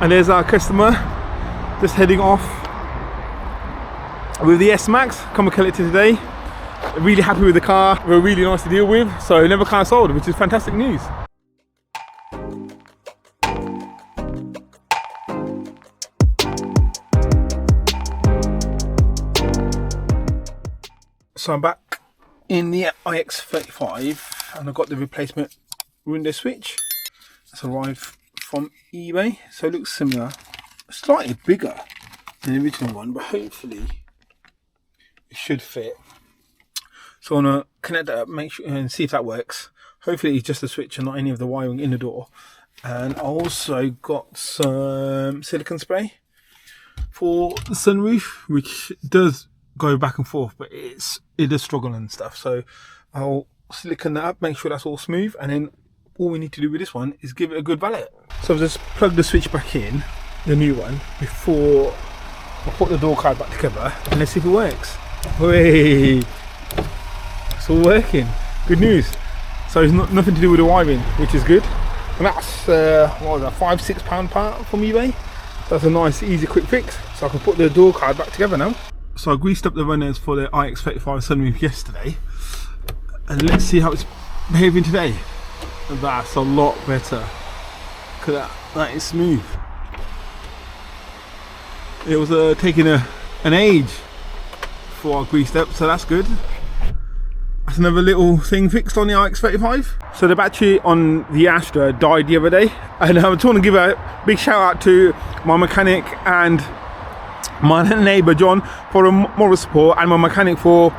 And there's our customer just heading off with the S-Max. Come and collect it today. Really happy with the car. We're really nice to deal with, so never car sold, which is fantastic news. So I'm back in the iX35 and I've got the replacement window switch. It's arrived from eBay, so it looks similar, slightly bigger than the original one, but hopefully it should fit. So I'm gonna connect that up, make sure and see if that works. Hopefully it's just a switch and not any of the wiring in the door. And I also got some silicone spray for the sunroof, which does go back and forth, but it does struggle and stuff. So I'll silicone that up, make sure that's all smooth, and then all we need to do with this one is give it a good valet. So I've just plugged the switch back in, the new one, before I put the door card back together, and let's see if it works. Hey, it's all working. Good news. So it's nothing to do with the wiring, which is good. And that's what was that, £5-6 part from eBay. That's a nice, easy, quick fix. So I can put the door card back together now. So I greased up the runners for the iX35 sunroof yesterday, and let's see how it's behaving today. That's a lot better. Look at that, that is smooth. It was taking an age before I greased up, so that's good. That's another little thing fixed on the iX35. So the battery on the Astra died the other day, and I just want to give a big shout out to my mechanic and my neighbour John for the moral support, and my mechanic for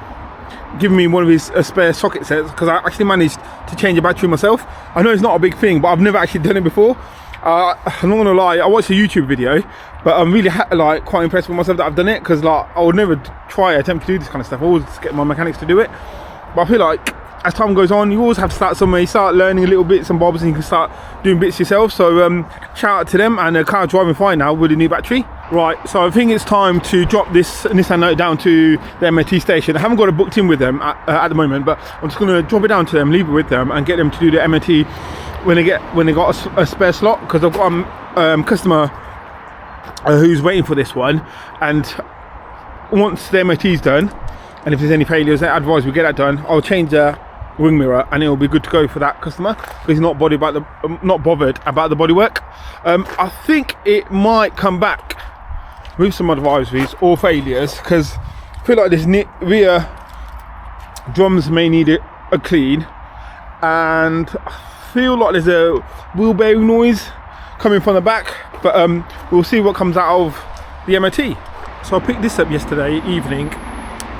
giving me one of his spare socket sets, because I actually managed to change a battery myself. I know it's not a big thing, but I've never actually done it before. I'm not gonna lie, I watched a YouTube video, but I'm really quite impressed with myself that I've done it, because I would never attempt to do this kind of stuff. I always get my mechanics to do it, but I feel like as time goes on, you always have to start somewhere. You start learning a little bits and bobs, and you can start doing bits yourself. So shout out to them, and the car's driving fine now with the new battery. Right, so I think it's time to drop this Nissan Note down to the MOT station. I haven't got it booked in with them at the moment, but I'm just going to drop it down to them, leave it with them, and get them to do the MOT when they got a spare slot, because I've got a customer who's waiting for this one, and once the MOT's done, and if there's any failures, I advise we get that done. I'll change the wing mirror and it'll be good to go for that customer, because he's not bothered about the bodywork. I think it might come back with some advisories or failures, because I feel like this rear drums may need a clean, and I feel like there's a wheel bearing noise coming from the back, but we'll see what comes out of the MOT. So I picked this up yesterday evening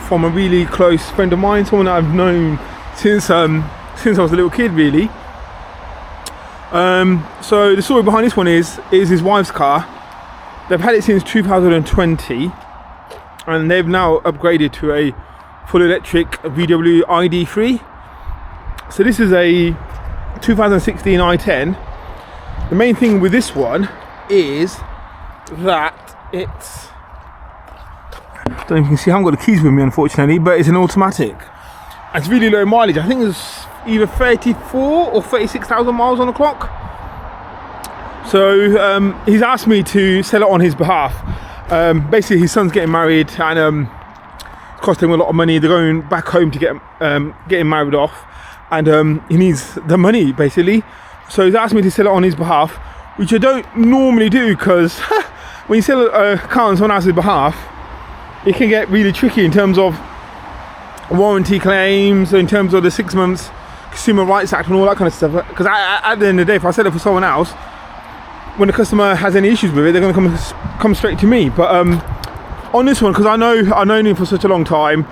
from a really close friend of mine, someone that I've known since I was a little kid, really. So the story behind this one is his wife's car. They've had it since 2020, and they've now upgraded to a full electric VW ID3. So this is a 2016 i10. The main thing with this one is that it's, I don't know if you can see, I haven't got the keys with me unfortunately, but it's an automatic. It's really low mileage. I think it's either 34 or 36,000 miles on the clock. So he's asked me to sell it on his behalf. Basically his son's getting married, and it's costing him a lot of money. They're going back home to get him married off, and he needs the money basically. So he's asked me to sell it on his behalf, which I don't normally do, because when you sell a car on someone else's behalf, it can get really tricky in terms of warranty claims, in terms of the 6 months Consumer Rights Act and all that kind of stuff. Because at the end of the day, if I sell it for someone else, when the customer has any issues with it, they're going to come straight to me. But on this one, because I've known him for such a long time,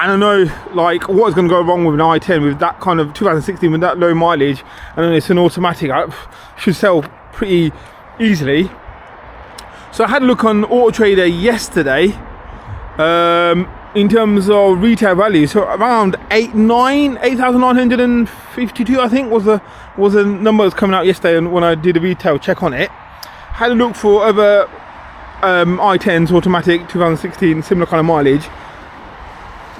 and I know what is going to go wrong with an i10 with that kind of 2016 with that low mileage, and then it's an automatic, I should sell pretty easily. So I had a look on Auto Trader yesterday. In terms of retail value, so around 8,952 I think was the number that's coming out yesterday when I did a retail check on it. Had a look for other i10s automatic 2016 similar kind of mileage.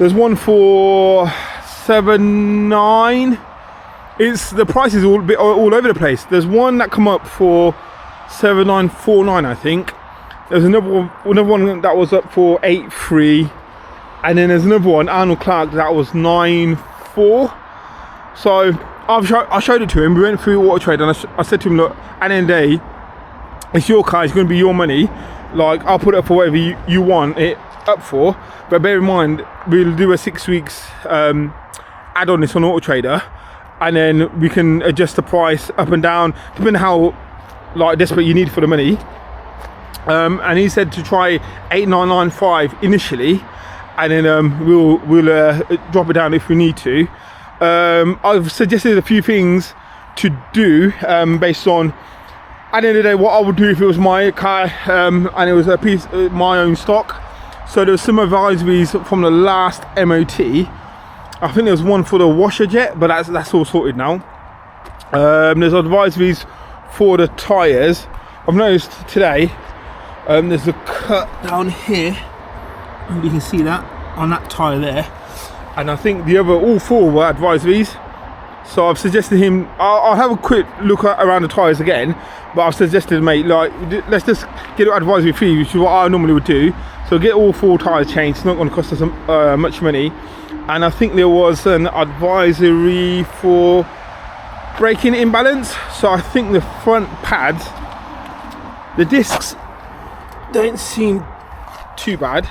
There's one for 7.9. It's the price is all over the place. There's one that come up for 7949, I think. There's another one that was up for 83, and then there's another one, Arnold Clark, that was 94. So I showed it to him. We went through Auto Trade, and I said to him, look, at the end of the day, it's your car, it's going to be your money. Like, I'll put it up for whatever you want it up for, but bear in mind, we'll do a 6 weeks add on this on Auto Trader, and then we can adjust the price up and down depending on how like desperate you need for the money. And he said to try 8995 initially, and then we'll drop it down if we need to. I've suggested a few things to do based on, at the end of the day, what I would do if it was my car and it was a piece of my own stock. So there was some advisories from the last MOT. I think there was one for the washer jet, but that's all sorted now. There's advisories for the tyres. I've noticed today there's a cut down here, and you can see that on that tyre there. And I think the other, all four were advisories. So I've suggested him, I'll have a quick look around the tyres again, but I've suggested, mate, like, let's just get an advisory fee, which is what I normally would do. So get all four tyres changed. It's not going to cost us much money. And I think there was an advisory for braking imbalance. So I think the front pads, the discs don't seem too bad.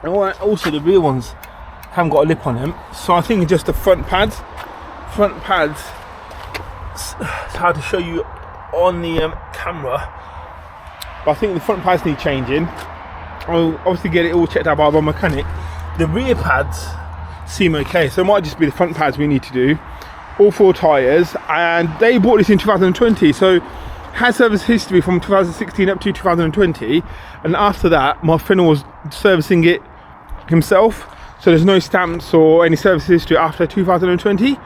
And also the rear ones haven't got a lip on them. So I think just the front pads. It's hard to show you on the camera, but I think the front pads need changing. I'll obviously get it all checked out by my mechanic. The rear pads seem okay, so it might just be the front pads we need to do. All four tyres, and they bought this in 2020, so had service history from 2016 up to 2020, and after that my friend was servicing it himself, so there's no stamps or any service history after 2020.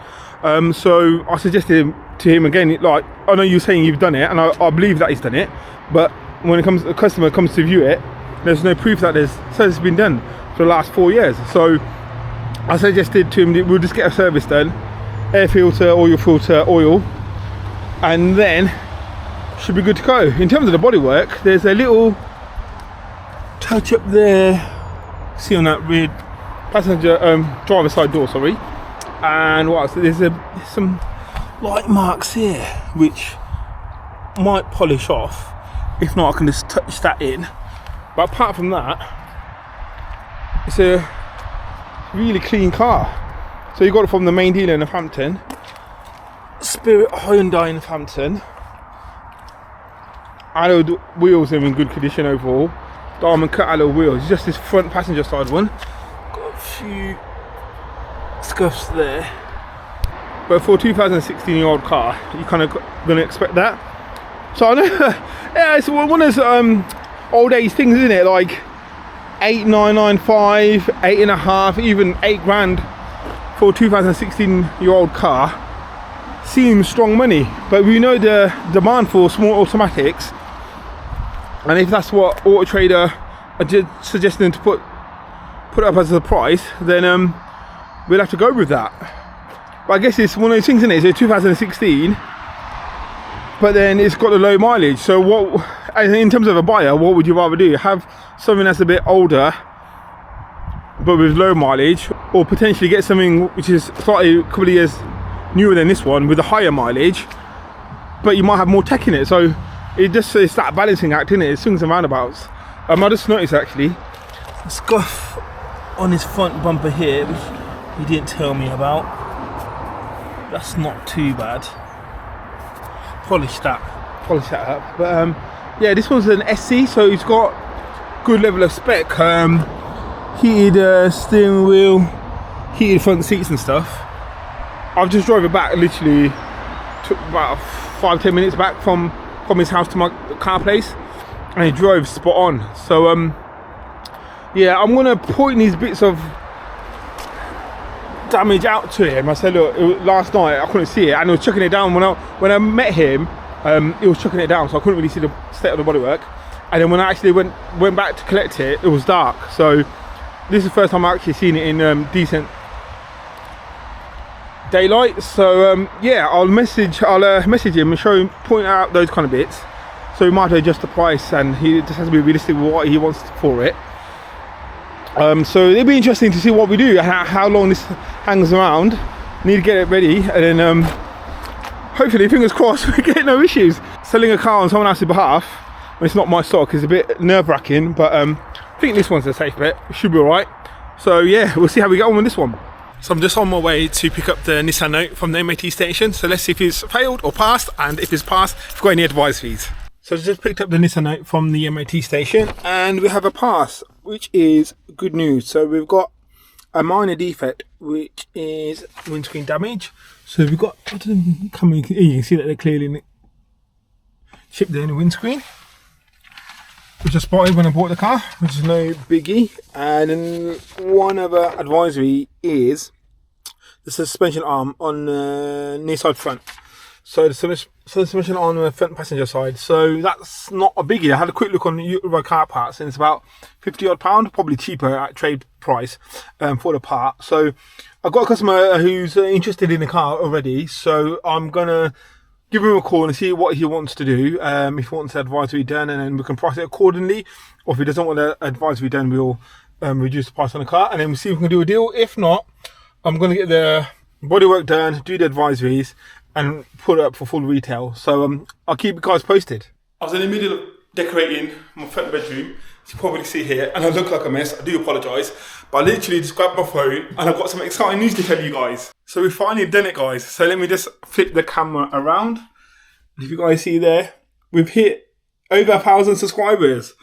So I suggested to him again, like, I know you're saying you've done it, and I believe that he's done it, but when the customer comes to view it, there's no proof that there's service has been done for the last 4 years. So I suggested to him that we'll just get a service done, air filter, oil, and then should be good to go. In terms of the bodywork, there's a little touch up there, see on that rear passenger driver side door, sorry. And what else? There's some light marks here which might polish off. If not, I can just touch that in. But apart from that, it's a really clean car. So you got it from the main dealer in Northampton, Spirit Hyundai in Northampton. Alloyed wheels are in good condition overall. Diamond cut alloy wheels. Just this front passenger side one. Got a few scuffs there, but for a 2016-year-old car, you kind of gonna expect that. So I know, yeah, it's one of those old age things, isn't it? Like 8,995, 8.5, even 8 grand for a 2016-year-old car seems strong money. But we know the demand for small automatics, and if that's what Auto Trader are just suggesting to put up as a price, then we'll have to go with that. But I guess it's one of those things, isn't it? It's a 2016, but then it's got a low mileage. So what, in terms of a buyer, what would you rather do? Have something that's a bit older but with low mileage, or potentially get something which is slightly a couple of years newer than this one with a higher mileage, but you might have more tech in it. So it's that balancing act, isn't it? It swings and roundabouts. I just noticed actually a scuff on his front bumper here, which he didn't tell me about. That's not too bad. Polish that up. But yeah, this one's an SC, so it's got good level of spec. Heated steering wheel, heated front seats and stuff. I've just drove it back, literally took about 5-10 minutes back from his house to my car place, and he drove spot on. So yeah, I'm gonna point these bits of damage out to him. I said, look, last night I couldn't see it, and he was chucking it down. When I met him, he was chucking it down, so I couldn't really see the state of the bodywork. And then when I actually went back to collect it, it was dark. So this is the first time I've actually seen it in decent daylight. So yeah, I'll message him and show him, point out those kind of bits, so we might adjust the price, and he just has to be realistic with what he wants for it. So it'll be interesting to see what we do, how long this hangs around. Need to get it ready, and then hopefully, fingers crossed, we get no issues. Selling a car on someone else's behalf when it's not my stock is a bit nerve-wracking, but I think this one's a safe bet. It should be alright. So yeah, we'll see how we get on with this one. So I'm just on my way to pick up the Nissan Note from the MOT station. So let's see if it's failed or passed, and if it's passed, if we've got any advice fees. So I just picked up the Nissan Note from the MOT station, and we have a pass, which is good news. So we've got a minor defect, which is windscreen damage. So we've got, you can see that they're clearly chipped in the windscreen, which I spotted when I bought the car, which is no biggie. And then one other advisory is the suspension arm on the near side front. So the suspension on the front passenger side. So that's not a biggie. I had a quick look on Euro car parts, and it's about £50 odd, probably cheaper at trade price for the part. So I've got a customer who's interested in the car already, so I'm gonna give him a call and see what he wants to do. If he wants the advisory done, and then we can price it accordingly, or if he doesn't want the advisory done, we'll reduce the price on the car, and then we'll see if we can do a deal. If not, I'm gonna get the bodywork done, do the advisories, and put it up for full retail. So I'll keep you guys posted. I was in the middle of decorating my front bedroom, as you probably see here, and I look like a mess. I do apologise, but I literally just grabbed my phone and I've got some exciting news to tell you guys. So we've finally done it, guys. So let me just flip the camera around. If you guys see there, we've hit over 1,000 subscribers.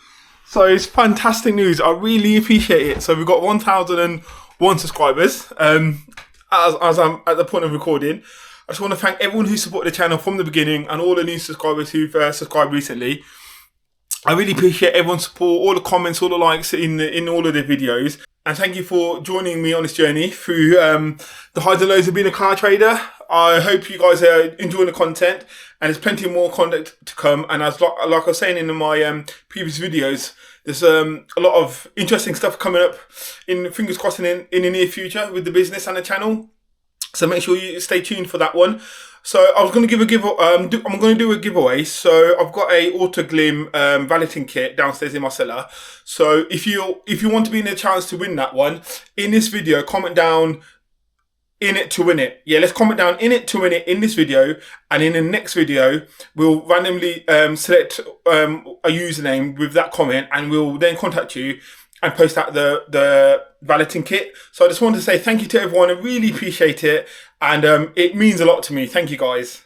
So it's fantastic news. I really appreciate it. So we've got 1,001 subscribers as I'm at the point of recording. I just want to thank everyone who supported the channel from the beginning, and all the new subscribers who've subscribed recently. I really appreciate everyone's support, all the comments, all the likes in all of the videos. And thank you for joining me on this journey through the highs and lows of being a car trader. I hope you guys are enjoying the content, and there's plenty more content to come. And as like I was saying in my previous videos, there's a lot of interesting stuff coming up, fingers crossed, in the near future with the business and the channel. So make sure you stay tuned for that one. So I was going to give a giveaway. I'm going to do a giveaway. So I've got a Autoglim valeting kit downstairs in my cellar. So if you want to be in a chance to win that one, in this video, comment down "in it to win it." Yeah, let's comment down "in it to win it" in this video, and in the next video we'll randomly select a username with that comment, and we'll then contact you and post out the valeting kit. So I just wanted to say thank you to everyone. I really appreciate it, and it means a lot to me. Thank you, guys.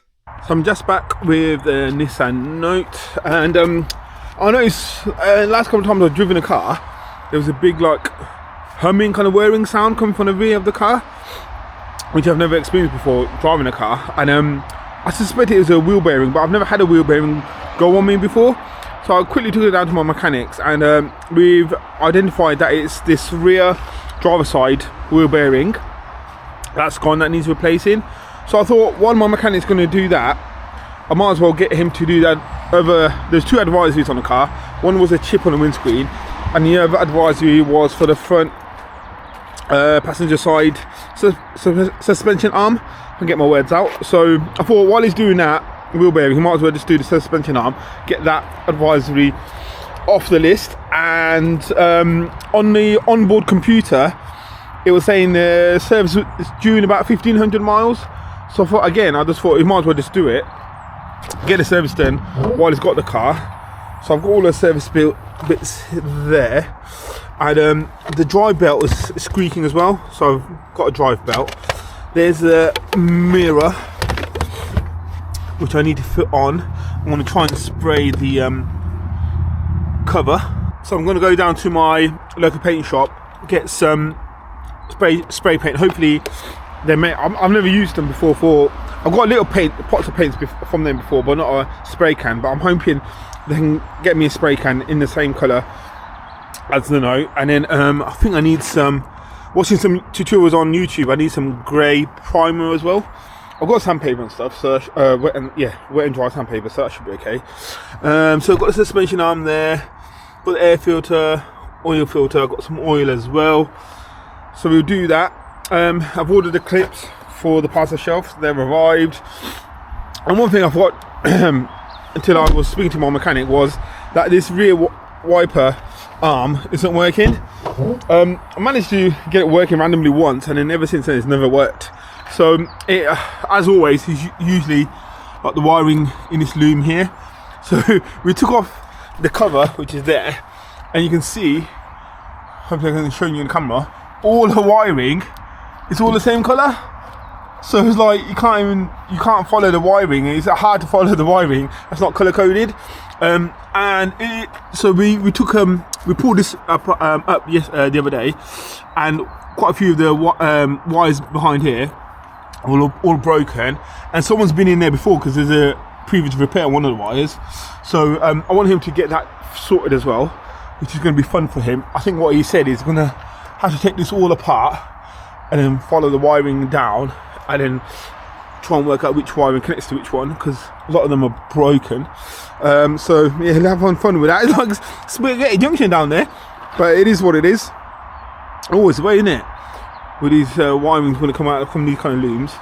So I'm just back with the Nissan Note, and I noticed last couple of times I've driven a car, there was a big like humming kind of whirring sound coming from the rear of the car, which I've never experienced before driving a car. And I suspect it was a wheel bearing, but I've never had a wheel bearing go on me before. So I quickly took it down to my mechanics, and we've identified that it's this rear driver side wheel bearing that's gone, that needs replacing. So I thought, while my mechanic's going to do that, I might as well get him to do that. There's two advisories on the car. One was a chip on the windscreen, and the other advisory was for the front passenger side suspension arm. I can get my words out. So I thought, while he's doing that wheel bearing, he might as well just do the suspension arm, get that advisory off the list. And on the onboard computer, it was saying the service is due in about 1,500 miles. So I just thought he might as well just do it, get the service done while he's got the car. So I've got all the service bits there, and the drive belt is squeaking as well, so I've got a drive belt. There's a mirror which I need to fit on. I'm going to try and spray the cover. So I'm going to go down to my local paint shop, get some spray paint. Hopefully I've never used them before. I've got little pots of paints from them before, but not a spray can. But I'm hoping they can get me a spray can in the same colour as the Note. And then I think I need watching some tutorials on YouTube, I need some grey primer as well. I've got sandpaper and stuff, so wet and dry sandpaper, so that should be okay. So I've got the suspension arm there, got the air filter, oil filter, I've got some oil as well. So we'll do that. I've ordered the clips for the parcel shelf, they've arrived. And one thing I forgot until I was speaking to my mechanic was that this rear wiper arm isn't working. I managed to get it working randomly once, and then ever since then it's never worked. So it, as always, is usually like the wiring in this loom here. So we took off the cover, which is there, and you can see, hopefully I can show you in camera, all the wiring is all the same colour. So it's like you can't follow the wiring. It's hard to follow the wiring that's not colour coded. So we pulled this up the other day, and quite a few of the wires behind here are all broken, and someone's been in there before because there's a previous repair on one of the wires. So I want him to get that sorted as well, which is going to be fun for him. I think what he said is going to have to take this all apart and then follow the wiring down, and then try and work out which wiring connects to which one, because a lot of them are broken. So yeah, he'll have fun with that. It's like Spaghetti Junction down there, but it is what it is. Always the way, isn't it? With these wirings when they come out from these kind of looms,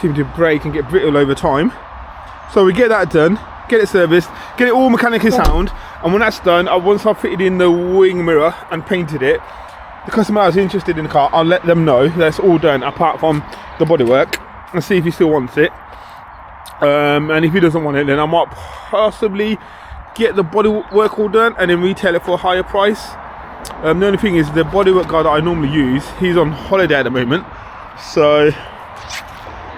seem to break and get brittle over time. So we get that done, get it serviced, get it all mechanically sound, and when that's done, once I've fitted in the wing mirror and painted it, the customer is interested in the car, I'll let them know that's all done apart from the bodywork, and see if he still wants it. And if he doesn't want it, then I might possibly get the bodywork all done and then retail it for a higher price. The only thing is, the bodywork guy that I normally use, he's on holiday at the moment. So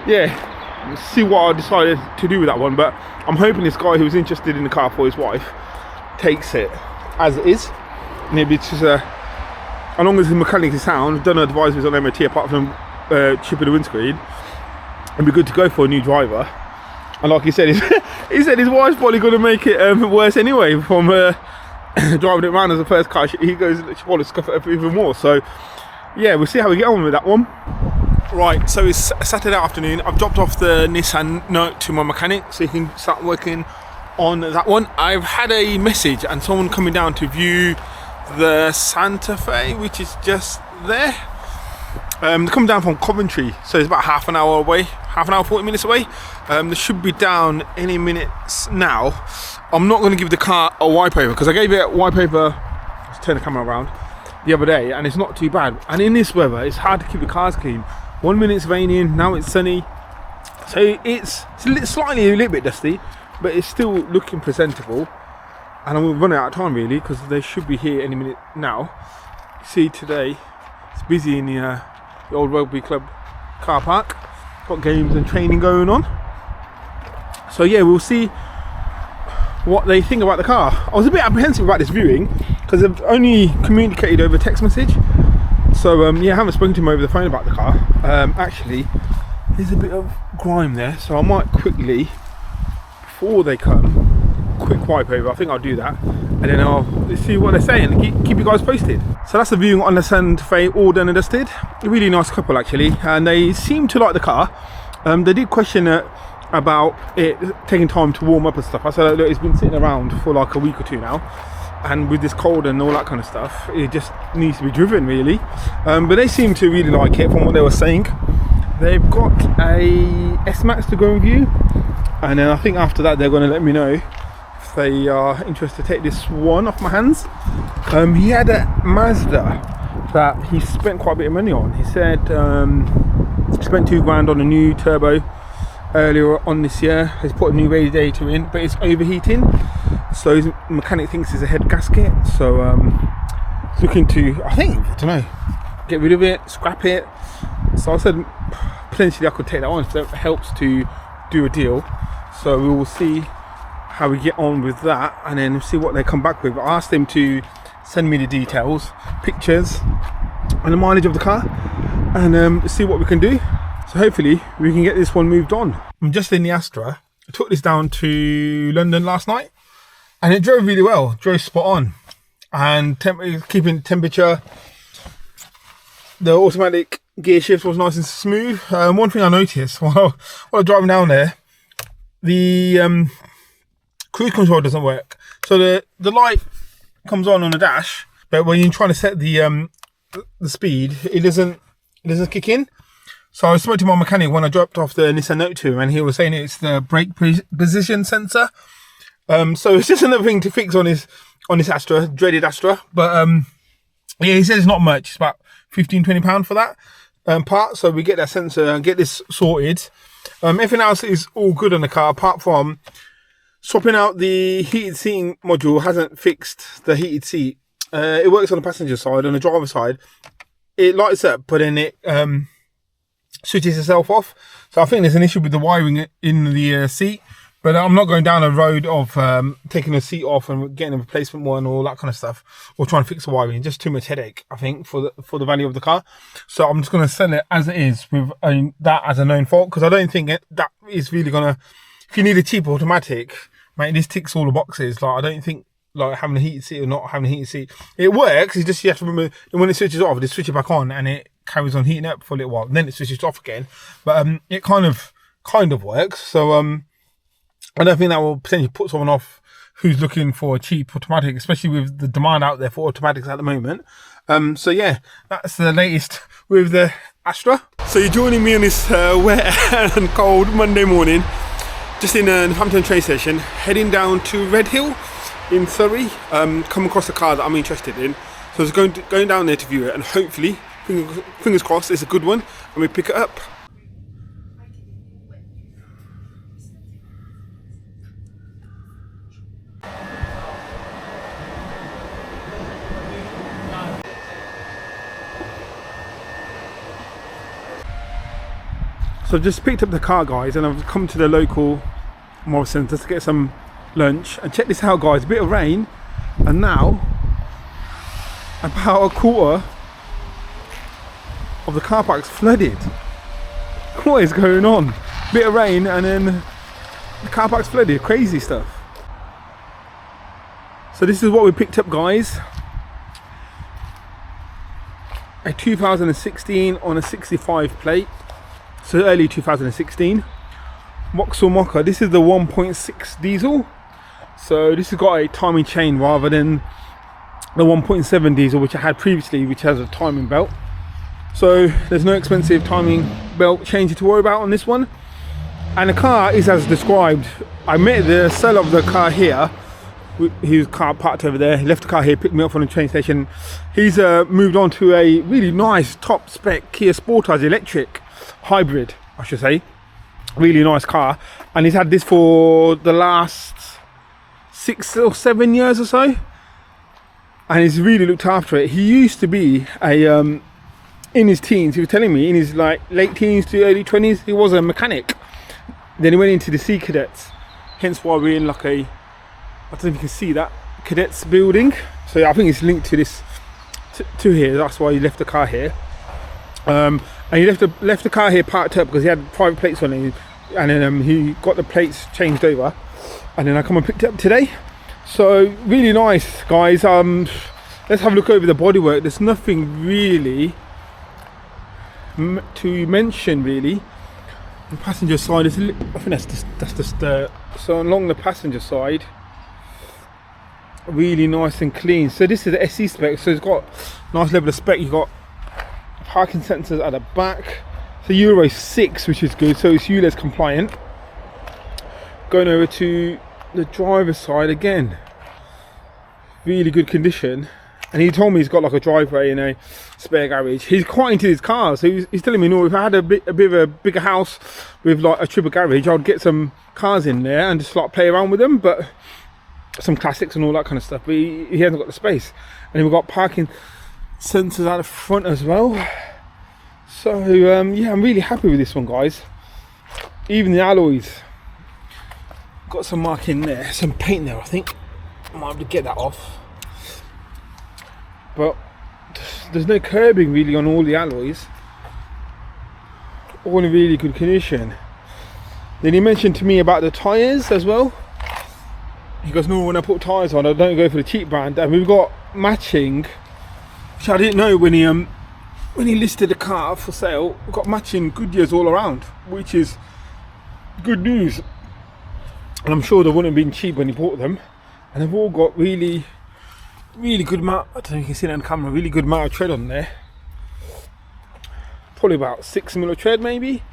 yeah, let's see what I decided to do with that one. But I'm hoping this guy who's interested in the car for his wife takes it as it is. Maybe it's just as long as the mechanic is sound, don't advise me on MOT apart from chipping the windscreen, it'd be good to go for a new driver. And like he said, he said his wife's probably going to make it worse anyway from driving it around as the first car. He goes, she probably scuff it up even more. So yeah, we'll see how we get on with that one. Right, so it's Saturday afternoon. I've dropped off the Nissan Note to my mechanic so he can start working on that one. I've had a message and someone coming down to view the Santa Fe, which is just there. They come down from Coventry, so it's about half an hour away, 40 minutes away. They should be down any minutes now. I'm not going to give the car a wipe over because I gave it a wipe over, let's turn the camera around, the other day, and it's not too bad. And in this weather, it's hard to keep the cars clean. 1 minute it's raining, now it's sunny, so it's a little bit dusty, but it's still looking presentable. And I'm running out of time really, because they should be here any minute now. See, today it's busy in the old rugby club car park. Got games and training going on. So yeah, we'll see what they think about the car. I was a bit apprehensive about this viewing because they've only communicated over text message. So yeah, I haven't spoken to him over the phone about the car. Actually, there's a bit of grime there, so I might quickly, before they come, quick wipe over. I think I'll do that, and then I'll see what they're saying and keep you guys posted. So that's the viewing on the Santa Fe, all done and dusted. A really nice couple actually, and they seem to like the car. They did question about it taking time to warm up and stuff. I said, look, it's been sitting around for like a week or two now, and with this cold and all that kind of stuff, it just needs to be driven really. But they seem to really like it from what they were saying. They've got a S-Max to go and view, and then I think after that they're going to let me know if they are interested to take this one off my hands. He had a Mazda that he spent quite a bit of money on. He said he spent $2,000 on a new turbo earlier on this year. He's put a new radiator in, but it's overheating, so his mechanic thinks it's a head gasket. So he's looking to, I don't know, get rid of it, scrap it. So I said potentially I could take that on if that helps to do a deal. So we will see how we get on with that, and then see what they come back with. I asked them to send me the details, pictures and the mileage of the car, and see what we can do. So hopefully we can get this one moved on. I'm just in the Astra. I took this down to London last night and it drove really well, drove spot on, and keeping temperature. The automatic gear shift was nice and smooth. One thing I noticed while driving down there, the cruise control doesn't work. So the light comes on the dash, but when you're trying to set the speed, it doesn't kick in. So I spoke to my mechanic when I dropped off the Nissan Note 2, and he was saying it's the brake position sensor. So it's just another thing to fix on his Astra, dreaded Astra. But yeah, he said it's not much. It's about £15–20 for that part. So we get that sensor and get this sorted. Everything else is all good on the car, apart from swapping out the heated seating module. Hasn't fixed the heated seat. It works on the passenger side. On the driver side, it lights up, but then it switches itself off. So I think there's an issue with the wiring in the seat. But I'm not going down a road of taking a seat off and getting a replacement one or all that kind of stuff, or trying to fix the wiring. Just too much headache, I think, for the value of the car. So I'm just going to sell it as it is with that as a known fault, because I don't think that is really going to. If you need a cheap automatic, mate, this ticks all the boxes. Like, I don't think like having a heated seat or not having a heated seat, it works. It's just you have to remember when it switches off, they switch it back on and it carries on heating up for a little while, and then it switches off again. But it kind of works. So I don't think that will potentially put someone off who's looking for a cheap automatic, especially with the demand out there for automatics at the moment. So yeah, that's the latest with the Astra. So you're joining me on this wet and cold Monday morning, just in Northampton train station, heading down to Redhill in Surrey. Come across a car that I'm interested in, so I was going down there to view it, and hopefully, fingers crossed, it's a good one, and we pick it up. So I've just picked up the car, guys, and I've come to the local Motosirs just to get some lunch. And check this out, guys, a bit of rain, and now about a quarter of the car park's flooded. What is going on? Bit of rain and then the car park's flooded. Crazy stuff. So this is what we picked up, guys. A 2016 on a 65 plate. So early 2016, Vauxhall Mokka. This is the 1.6 diesel. So this has got a timing chain rather than the 1.7 diesel, which I had previously, which has a timing belt. So there's no expensive timing belt change to worry about on this one. And the car is as described. I met the seller of the car here. His car parked over there. He left the car here, picked me up from the train station. He's moved on to a really nice top spec Kia Sportage electric hybrid, I should say. Really nice car, and he's had this for the last 6 or 7 years or so, and he's really looked after it. He used to be a in his teens, he was telling me, in his like late teens to early 20s, he was a mechanic. Then he went into the Sea Cadets, hence why we're in like a, I don't know if you can see that, cadets building. So yeah, I think it's linked to this to here. That's why he left the car here. And he left the car here parked up because he had private plates on it, and then he got the plates changed over, and then I come and picked it up today. So really nice, guys. Let's have a look over the bodywork. There's nothing really to mention really. The passenger side is, I think that's just so along the passenger side, really nice and clean. So this is the SE spec, so it's got nice level of spec. You've got parking sensors at the back, so Euro 6, which is good, so it's ULEZ compliant. Going over to the driver's side again, really good condition. And he told me he's got like a driveway and a spare garage. He's quite into his cars, so he's telling me, no, if I had a bit of a bigger house with like a triple garage, I'd get some cars in there and just like play around with them, but some classics and all that kind of stuff. But he hasn't got the space. And we've got parking sensors out the front as well. So yeah, I'm really happy with this one, guys. Even the alloys got some mark in there, some paint there. I think I might have to get that off, but there's no curbing really on all the alloys, all in really good condition. Then he mentioned to me about the tyres as well. He goes, no, when I put tyres on, I don't go for the cheap brand. And we've got matching, which I didn't know when he listed the car for sale. We've got matching Goodyears all around, which is good news. And I'm sure they wouldn't have been cheap when he bought them. And they've all got really good amount, I don't know if you can see that on camera, really good amount of tread on there. probably about 6 mil of tread maybe.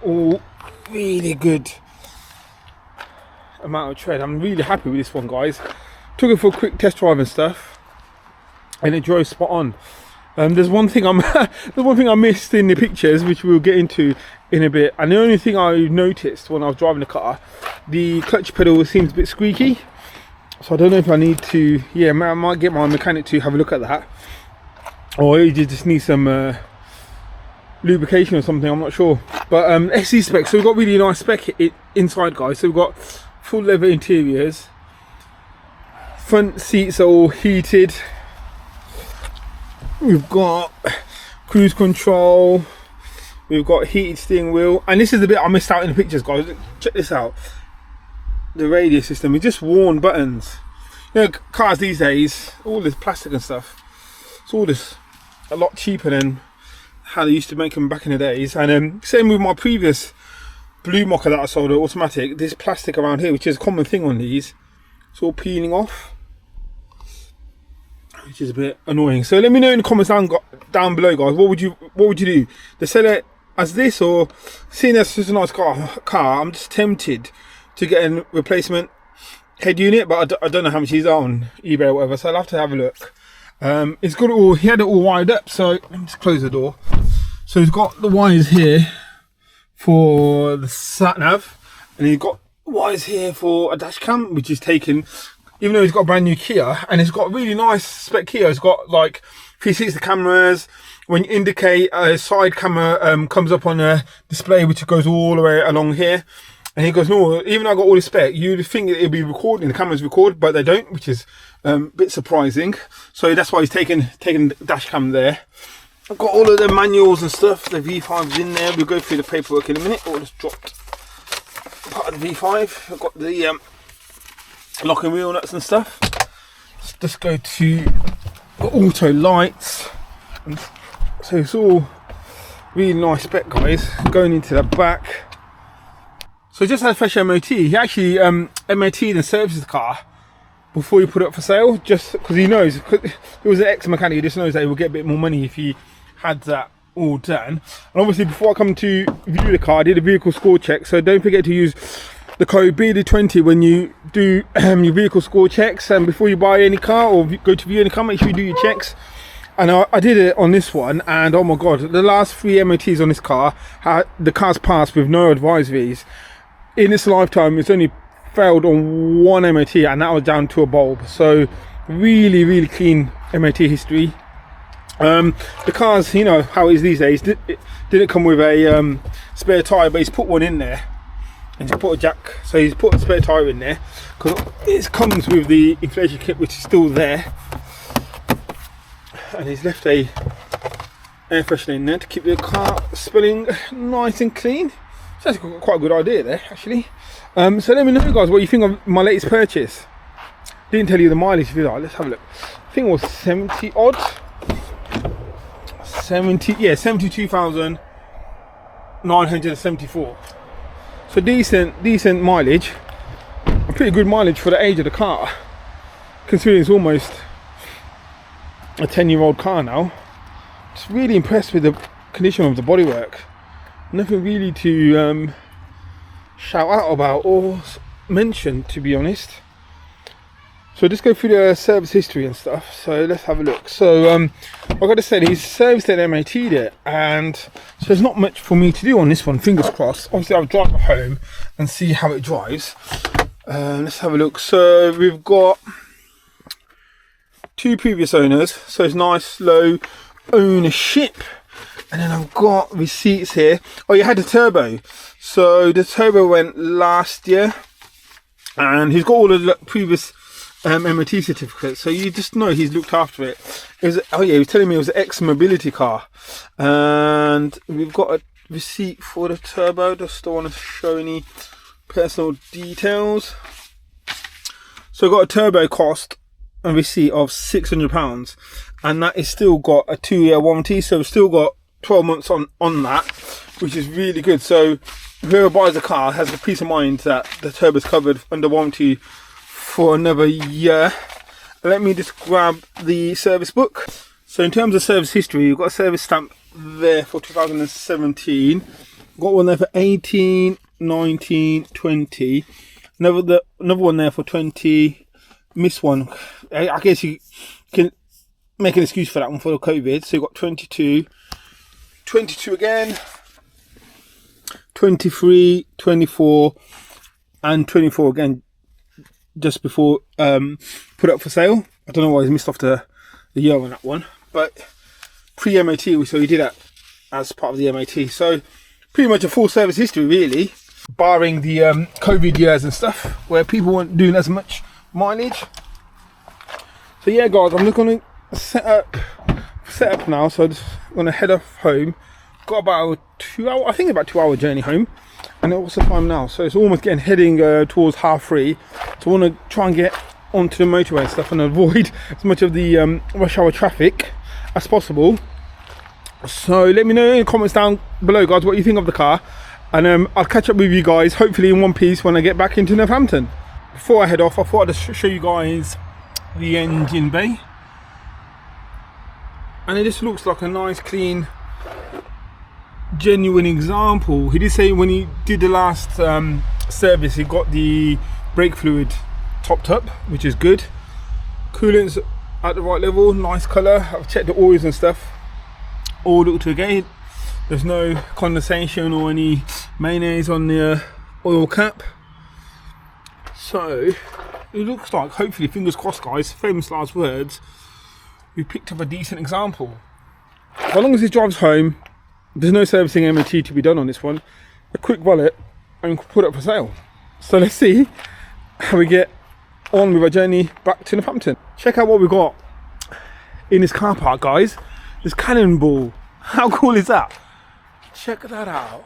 All really good amount of tread. I'm really happy with this one, guys. Took it for a quick test drive and stuff, and it drove spot on. There's one thing I missed in the pictures, which we'll get into in a bit. And the only thing I noticed when I was driving the car, the clutch pedal seems a bit squeaky. So I don't know if I need to, I might get my mechanic to have a look at that, or you just need some lubrication or something, I'm not sure. But SE spec, so we've got really nice spec inside, guys. So we've got full leather interiors, front seats are all heated, we've got cruise control, we've got heated steering wheel, and this is the bit I missed out in the pictures, guys. Check this out. The radio system is just worn buttons. You know, cars these days, all this plastic and stuff, it's all this a lot cheaper than how they used to make them back in the days. And same with my previous blue Mokka that I sold, automatic. This plastic around here, which is a common thing on these, it's all peeling off, which is a bit annoying. So let me know in the comments down below, guys. What would you do? They sell it as this, or seeing as it's a nice car, I'm just tempted to get a replacement head unit, but I don't know how much these are on eBay or whatever, so I'll have to have a look. It's got it all, he had it all wired up, so let me just close the door. So he's got the wires here for the sat nav, and he's got wires here for a dash cam, which is taken, even though he's got a brand new Kia, and it's got a really nice spec Kia. It's got like 360 cameras. When you indicate, a side camera comes up on a display which goes all the way along here. And he goes, no, even though I got all the spec, you'd think it'll be recording, the cameras record, but they don't, which is a bit surprising. So that's why he's taken the dash cam there. I've got all of the manuals and stuff, the V5's in there. We'll go through the paperwork in a minute. Oh, just dropped part of the V5. I've got the lock and wheel nuts and stuff. Let's just go to auto lights. And so it's all really nice spec, guys. Going into the back. So just had a fresh MOT. He actually MOT'd and serviced the car before he put it up for sale, just because he knows, because he was an ex-mechanic, he just knows that he will get a bit more money if he had that all done. And obviously before I come to view the car, I did a vehicle score check, so don't forget to use the code BD20 when you do your vehicle score checks, and before you buy any car or go to view any car, make sure you do your checks. And I did it on this one, and oh my god, the last 3 MOTs on this car, the car's passed with no advisories. In its lifetime, it's only failed on 1 MOT, and that was down to a bulb. So really clean MOT history. The cars, you know how it is these days, it didn't come with a spare tyre, but he's put one in there, and he's put a jack, so he's put a spare tyre in there, because it comes with the inflation kit, which is still there. And he's left a air freshener in there to keep the car smelling nice and clean. So that's quite a good idea there, actually. So let me know, guys, what you think of my latest purchase. Didn't tell you the mileage, did I? Let's have a look. I think it was 70 odd. 72,974. So decent mileage. A pretty good mileage for the age of the car, considering it's almost a 10-year-old car now. Just really impressed with the condition of the bodywork. Nothing really to shout out about or mention, to be honest. So just go through the service history and stuff. So let's have a look. So like I just said, he's serviced it and MOT'd it, and so there's not much for me to do on this one, fingers crossed. Obviously I'll drive it home and see how it drives. Let's have a look. So we've got 2 previous owners, so it's nice low ownership. And then I've got receipts here. Oh, you had the turbo. So the turbo went last year, and he's got all the previous MOT certificates. So you just know he's looked after it. It was, oh yeah, he was telling me it was an ex-mobility car. And we've got a receipt for the turbo. Just don't want to show any personal details. So I've got a turbo cost and receipt of £600, and that is still got a 2-year warranty. So we've still got 12 months on that, which is really good. So whoever buys the car has the peace of mind that the turbo is covered under warranty for another year. Let me just grab the service book. So in terms of service history, you've got a service stamp there for 2017. Got one there for 18, 19, 20. Another one there for 20. Missed one. I guess you can make an excuse for that one for the COVID. So you got 22, 22 again, 23, 24, and 24 again. Just before put up for sale. I don't know why he's missed off the year on that one, but pre-MOT, so he did that as part of the MOT. So pretty much a full service history really, barring the COVID years and stuff where people weren't doing as much mileage. So yeah guys, I'm just going to set up now, so I'm just going to head off home. Got about 2 hour, I think about 2 hour journey home, and what's the time now? So it's almost heading towards 3:30. So I want to try and get onto the motorway and stuff and avoid as much of the rush hour traffic as possible. So let me know in the comments down below guys what you think of the car, and I'll catch up with you guys hopefully in one piece when I get back into Northampton. Before I head off, I thought I'd show you guys the engine bay, and it just looks like a nice clean genuine example. He did say when he did the last service he got the brake fluid topped up, which is good. Coolant's at the right level, nice colour. I've checked the oils and stuff, all looked okay. There's no condensation or any mayonnaise on the oil cap. So it looks like, hopefully, fingers crossed guys, famous last words, we picked up a decent example. As long as it drives home, there's no servicing MOT to be done on this one. A quick wallet and put it up for sale. So let's see how we get on with our journey back to Northampton. Check out what we got in this car park guys. This cannonball. How cool is that? Check that out.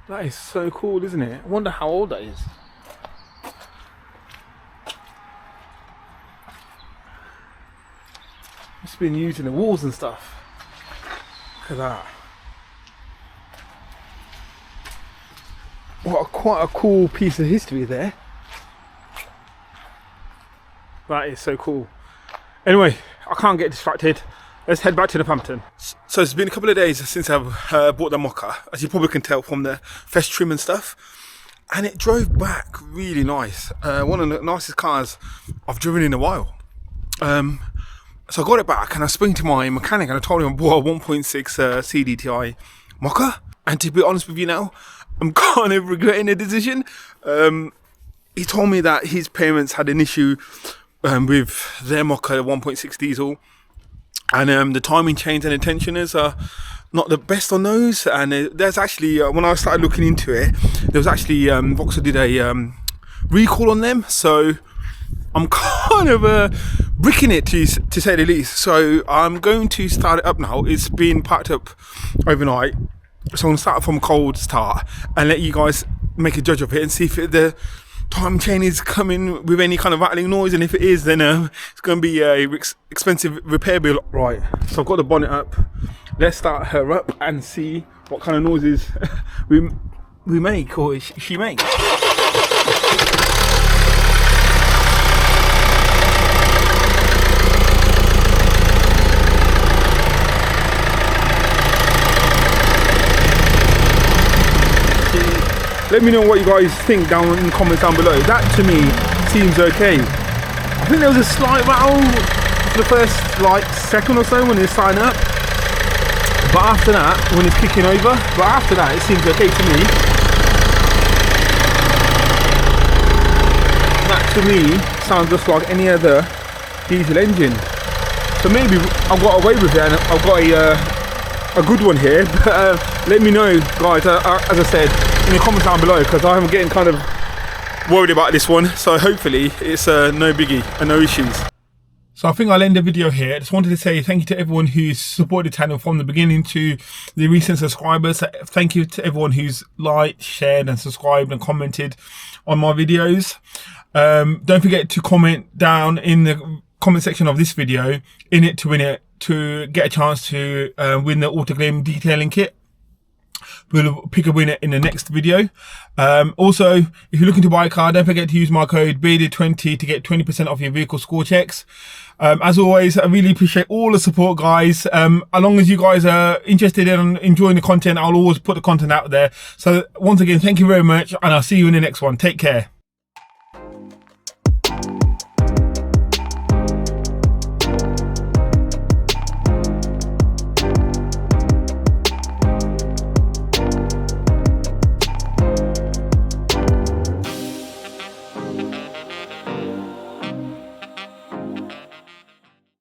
That is so cool, isn't it? I wonder how old that is. It's been used in the walls and stuff. Look at that. What quite a cool piece of history there. That is so cool. Anyway, I can't get distracted. Let's head back to Northampton. So it's been a couple of days since I've bought the Mokka, as you probably can tell from the fest trim and stuff. And it drove back really nice. One of the nicest cars I've driven in a while. So I got it back and I spoke to my mechanic and I told him I bought a 1.6 CDTI Mokka. And to be honest with you now, I'm kind of regretting the decision. He told me that his parents had an issue with their Mokka 1.6 diesel. And the timing chains and the tensioners are not the best on those. And there's actually, when I started looking into it, there was actually, Vauxhall did a recall on them. So I'm kind of bricking it to say the least. So I'm going to start it up now. It's been packed up overnight. So I'm going to start from a cold start and let you guys make a judge of it and see if the time chain is coming with any kind of rattling noise. And if it is, then it's going to be a expensive repair bill. Right, so I've got the bonnet up. Let's start her up and see what kind of noises we make, or she makes. Let me know what you guys think down in the comments down below. That to me seems okay. I think there was a slight rattle for the first second or so when it's starting up. But after that, when it's kicking over, it seems okay to me. That to me sounds just like any other diesel engine. So maybe I've got away with it and I've got a good one here. But let me know guys, as I said, in the comments down below, because I'm getting kind of worried about this one. So hopefully it's no biggie and no issues. So I think I'll end the video here. I just wanted to say thank you to everyone who's supported the channel from the beginning to the recent subscribers. Thank you to everyone who's liked, shared and subscribed and commented on my videos. Don't forget to comment down in the comment section of this video, in it to win it, to get a chance to win the Autoglim detailing kit. we'll pick a winner in the next video. Also, if you're looking to buy a car, don't forget to use my code BEARDED20 to get 20% off your vehicle score checks. As always, I really appreciate all the support, guys. As long as you guys are interested in enjoying the content, I'll always put the content out there. So once again, thank you very much, and I'll see you in the next one. Take care.